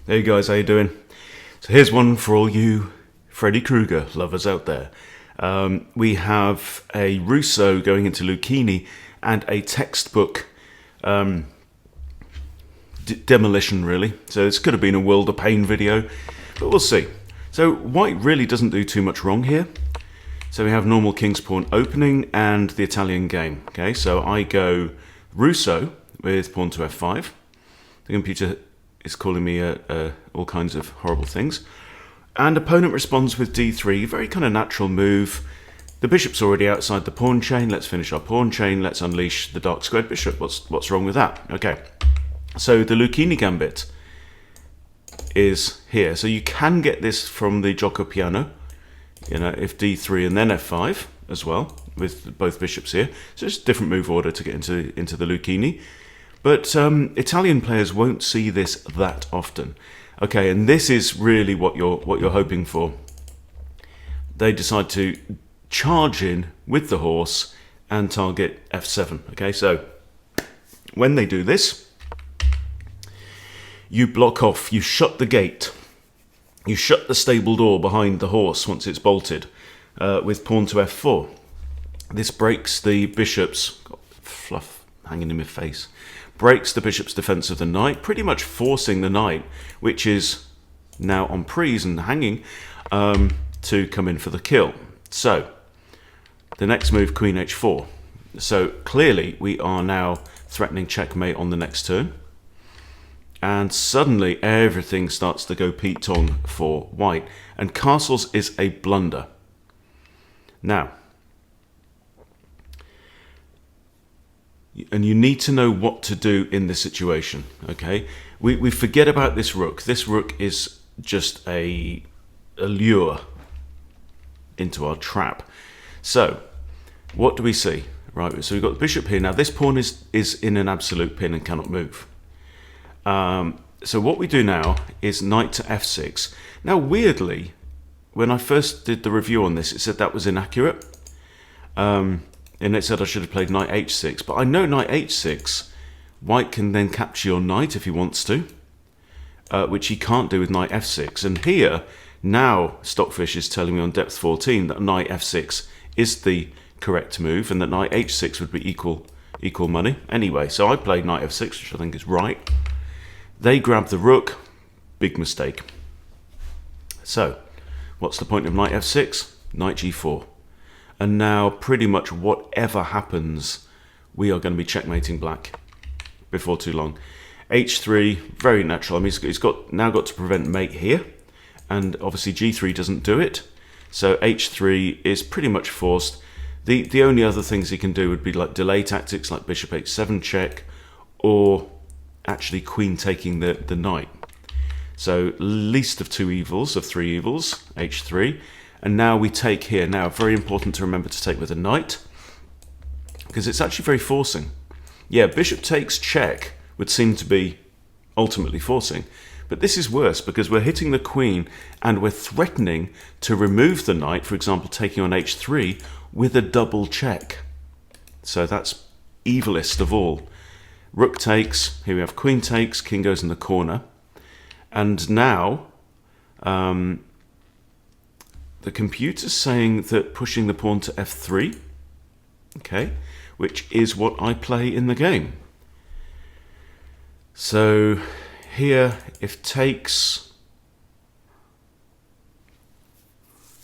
Hey guys, how you doing? So here's one for all you Freddy Krueger lovers out there. We have a Russo going into Lucchini and a textbook demolition, really. So this could have been a World of Pain video, but we'll see. So white really doesn't do too much wrong here. So we have normal king's pawn opening and the Italian game. Okay, so I go Russo with pawn to f5. The computer is calling me all kinds of horrible things. And opponent responds with d3, very kind of natural move. The bishop's already outside the pawn chain. Let's finish our pawn chain. Let's unleash the dark squared bishop. What's wrong with that? Okay, so the Lucchini gambit is here. So you can get this from the gioco piano, you know, if d3 and then f5 as well, with both bishops here. So it's a different move order to get into the Lucchini. But Italian players won't see this that often. Okay, and this is really what you're hoping for. They decide to charge in with the horse and target f7. Okay, so when they do this, you block off, you shut the gate, you shut the stable door behind the horse once it's bolted with pawn to f4. This breaks the bishop's, got fluff hanging in my face, breaks the bishop's defense of the knight, pretty much forcing the knight, which is now on prise and hanging, to come in for the kill. So the next move, queen h4. So clearly we are now threatening checkmate on the next turn. And suddenly everything starts to go Pete Tong for white. And castles is a blunder. Now, and you need to know what to do in this situation, okay? We forget about this rook. This rook is just a lure into our trap. So, what do we see? Right, so we've got the bishop here. Now, this pawn is in an absolute pin and cannot move. So what we do now is knight to f6. Now, weirdly, when I first did the review on this, it said that was inaccurate. And it said I should have played knight h6, but I know knight h6, white can then capture your knight if he wants to, which he can't do with knight f6. And here, now Stockfish is telling me on depth 14 that knight f6 is the correct move and that knight h6 would be equal money. Anyway, so I played knight f6, which I think is right. They grab the rook, big mistake. So, what's the point of knight f6? Knight g4. And now, pretty much whatever happens, we are going to be checkmating black before too long. h3, very natural. I mean, he's now got to prevent mate here. And obviously g3 doesn't do it. So h3 is pretty much forced. The only other things he can do would be like delay tactics, like bishop h7 check, or actually queen taking the knight. So least of two evils, of three evils, h3. And now we take here. Now, very important to remember to take with a knight, because it's actually very forcing. Yeah, bishop takes check would seem to be ultimately forcing. But this is worse, because we're hitting the queen and we're threatening to remove the knight, for example, taking on h3 with a double check. So that's evilest of all. Rook takes, here we have queen takes, king goes in the corner. And now, the computer's saying that pushing the pawn to f3, okay, which is what I play in the game. So here, if takes,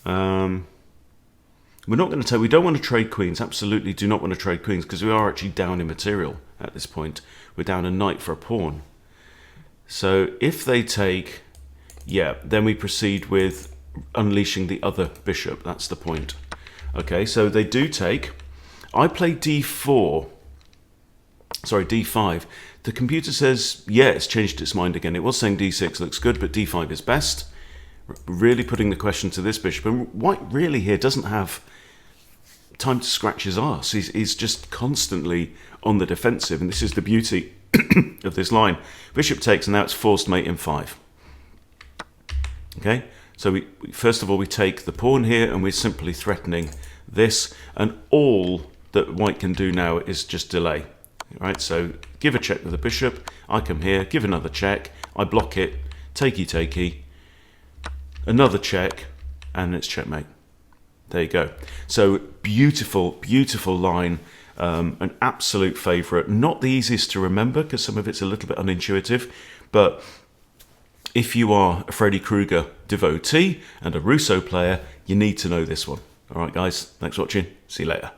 we don't want to trade queens, absolutely do not want to trade queens, because we are actually down in material at this point. We're down a knight for a pawn. So if they take, yeah, then we proceed with unleashing the other bishop. That's the point. Okay, so they do take. I play d4. Sorry, d5. The computer says, yeah, it's changed its mind again. It was saying d6 looks good, but d5 is best. Really putting the question to this bishop. And white really here doesn't have time to scratch his arse. He's just constantly on the defensive, and this is the beauty of this line. Bishop takes, and now it's forced mate in 5. Okay? So we first of all, we take the pawn here, and we're simply threatening this, and all that white can do now is just delay. Right, so give a check with the bishop, I come here, give another check, I block it, takey, another check, and it's checkmate. There you go. So beautiful, beautiful line. An absolute favourite. Not the easiest to remember because some of it's a little bit unintuitive, but if you are a Freddy Krueger devotee and a Russo player, you need to know this one. All right, guys, thanks for watching. See you later.